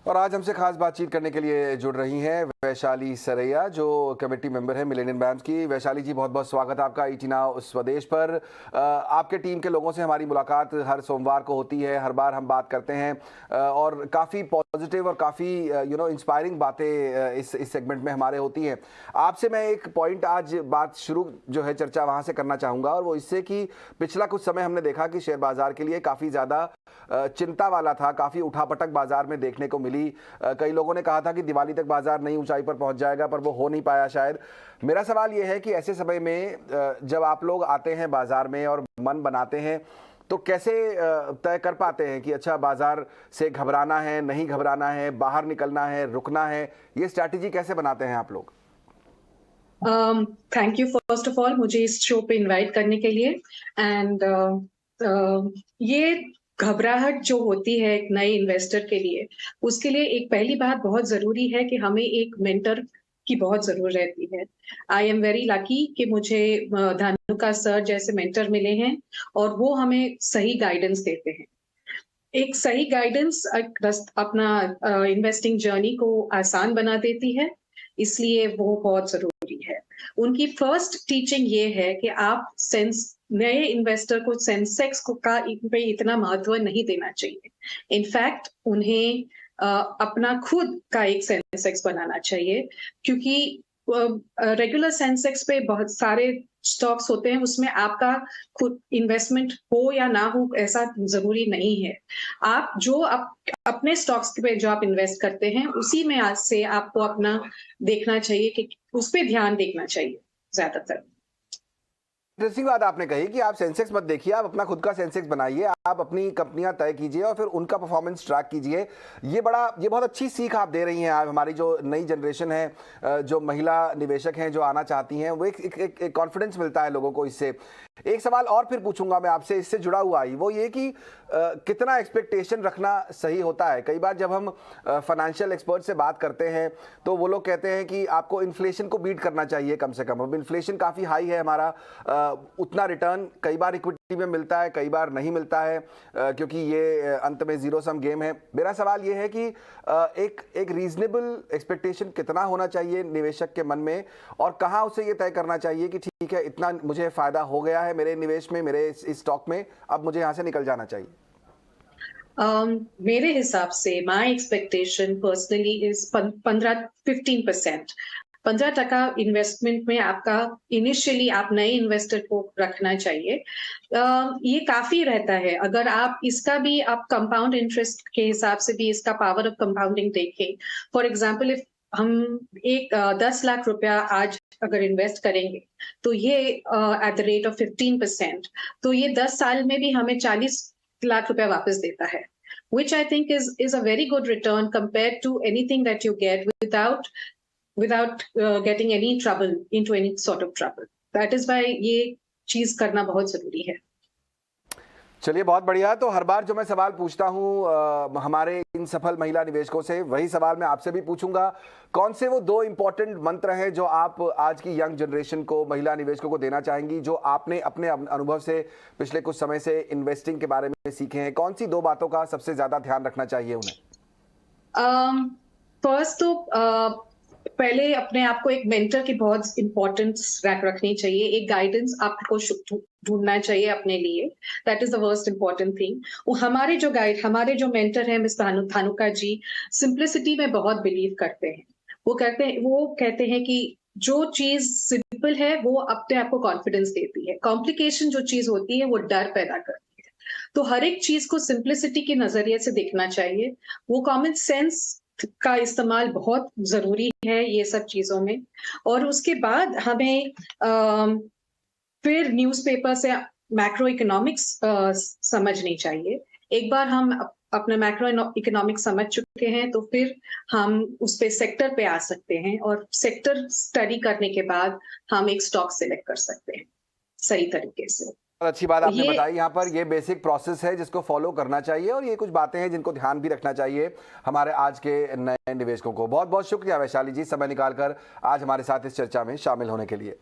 और आज हमसे खास बातचीत करने के लिए जुड़ रही हैं वैशाली सरैया, जो कमेटी मेंबर है मिलेनियम बैंक्स की। वैशाली जी, बहुत बहुत स्वागत है आपका ईटी नाउ स्वदेश पर। आपके टीम के लोगों से हमारी मुलाकात हर सोमवार को होती है, हर बार हम बात करते हैं और काफ़ी पॉजिटिव और काफ़ी इंस्पायरिंग बातें इस सेगमेंट में हमारे होती हैं। आपसे मैं एक पॉइंट आज बात शुरू जो है चर्चा वहाँ से करना चाहूँगा, और वो इससे कि पिछला कुछ समय हमने देखा कि शेयर बाजार के लिए काफ़ी ज़्यादा चिंता वाला था, काफ़ी उठापटक बाजार में देखने को मिली। कई लोगों ने कहा था कि दिवाली तक बाजार नई ऊंचाई पर पहुंच जाएगा, पर वो हो नहीं पाया शायद। मेरा सवाल ये है कि ऐसे समय में जब आप लोग आते हैं बाजार में और मन बनाते हैं, तो कैसे तय कर पाते हैं कि अच्छा बाजार से घबराना है, नहीं घबराना है, बाहर निकलना है, रुकना है? ये स्ट्रैटेजी कैसे बनाते हैं आप लोग? Thank you first of all मुझे इस शो पे इनवाइट करने के लिए। एंड ये घबराहट जो होती है एक नए इन्वेस्टर के लिए, उसके लिए एक पहली बात बहुत जरूरी है कि हमें एक मेंटर की बहुत जरूरत रहती है। आई एम वेरी लकी कि मुझे धानुका सर जैसे मेंटर मिले हैं और वो हमें सही गाइडेंस देते हैं। एक सही गाइडेंस अपना इन्वेस्टिंग जर्नी को आसान बना देती है, इसलिए वो बहुत जरूरी है। उनकी फर्स्ट टीचिंग ये है कि आप नए इन्वेस्टर को सेंसेक्स का पे इतना महत्व नहीं देना चाहिए। इनफैक्ट उन्हें अपना खुद का एक सेंसेक्स बनाना चाहिए, क्योंकि रेगुलर सेंसेक्स पे बहुत सारे स्टॉक्स होते हैं, उसमें आपका खुद इन्वेस्टमेंट हो या ना हो ऐसा जरूरी नहीं है। आप जो अपने स्टॉक्स पे जो आप इन्वेस्ट करते हैं उसी में आज से आपको अपना देखना चाहिए कि उस पर ध्यान देखना चाहिए ज्यादातर। इंटरेस्टिंग बात आपने कही कि आप सेंसेक्स मत देखिए, आप अपना खुद का सेंसेक्स बनाइए, आप अपनी कंपनियां तय कीजिए और फिर उनका परफॉर्मेंस ट्रैक कीजिए। ये बहुत अच्छी सीख आप दे रही हैं। आप हमारी जो नई जनरेशन है, जो महिला निवेशक हैं जो आना चाहती हैं, वो एक कॉन्फिडेंस मिलता है लोगों को इससे। एक सवाल और फिर पूछूंगा मैं आपसे इससे जुड़ा हुआ ही, वो ये कि कितना एक्सपेक्टेशन रखना सही होता है। कई बार जब हम फाइनेंशियल एक्सपर्ट से बात करते हैं तो वो लोग कहते हैं कि आपको इन्फ्लेशन को बीट करना चाहिए कम से कम। अब इन्फ्लेशन काफ़ी हाई है हमारा, उतना रिटर्न कई बार इक्विटी में मिलता है, कई बार नहीं मिलता है, क्योंकि ये अंत में जीरो सम गेम है। मेरा सवाल ये है कि एक रीजनेबल एक्सपेक्टेशन कितना होना चाहिए निवेशक के मन में, और कहाँ उसे ये तय करना चाहिए कि ठीक है, इतना मुझे फायदा हो गया है मेरे निवेश में, मेरे इस स्टॉक में, अब मुझे यहाँ से निकल जाना चाहिए। मेरे हिसाब से my expectation personally is 15% 15% investment में आपका इनिशियली आप नए इन्वेस्टर को रखना चाहिए। ये काफी रहता है। अगर आप इसका भी आप कंपाउंड इंटरेस्ट के हिसाब से भी इसका पावर ऑफ कंपाउंडिंग देखें, फॉर एग्जांपल इफ हम 10 लाख रुपया आज अगर इन्वेस्ट करेंगे तो ये एट द रेट ऑफ 15%, तो ये 10 साल में भी हमें 40 लाख रुपया वापस देता है, which I think is a very good return compared to anything that you get without getting any trouble into any sort of trouble. That is why ये चीज करना बहुत जरूरी है। चलिए, बहुत बढ़िया। तो हर बार जो मैं सवाल पूछता हूं हमारे इन सफल महिला निवेशकों से, वही सवाल मैं आपसे भी पूछूंगा। कौन से वो 2 इंपॉर्टेंट मंत्र हैं जो आप आज की यंग जनरेशन को, महिला निवेशकों को देना चाहेंगी, जो आपने अपने अनुभव से पिछले कुछ समय से इन्वेस्टिंग के बारे में सीखे हैं? कौन सी 2 बातों का सबसे ज्यादा ध्यान रखना चाहिए उन्हें? फर्स्ट तो पहले अपने आप को एक मेंटर की बहुत इंपॉर्टेंस रखनी चाहिए। एक गाइडेंस आपको ढूंढना चाहिए अपने लिए। That is the first important thing. वो हमारे जो मेंटर हैं मिस धानुका जी, सिंप्लिसिटी में बहुत बिलीव करते हैं। वो कहते हैं कि जो चीज सिंपल है वो अपने आप को कॉन्फिडेंस देती है, कॉम्प्लिकेशन जो चीज होती है वो डर पैदा करती है। तो हर एक चीज को सिंप्लिसिटी के नजरिए से देखना चाहिए। वो कॉमन सेंस का इस्तेमाल बहुत जरूरी है ये सब चीजों में। और उसके बाद हमें फिर न्यूज़पेपर से मैक्रो इकोनॉमिक्स समझनी चाहिए। एक बार हम अपना मैक्रो इकोनॉमिक्स समझ चुके हैं तो फिर हम उस पे सेक्टर पे आ सकते हैं, और सेक्टर स्टडी करने के बाद हम एक स्टॉक सिलेक्ट कर सकते हैं सही तरीके से। अच्छी बात आपने बताई। यहाँ पर ये बेसिक प्रोसेस है जिसको फॉलो करना चाहिए, और ये कुछ बातें हैं जिनको ध्यान भी रखना चाहिए हमारे आज के नए निवेशकों को। बहुत बहुत शुक्रिया वैशाली जी, समय निकालकर आज हमारे साथ इस चर्चा में शामिल होने के लिए।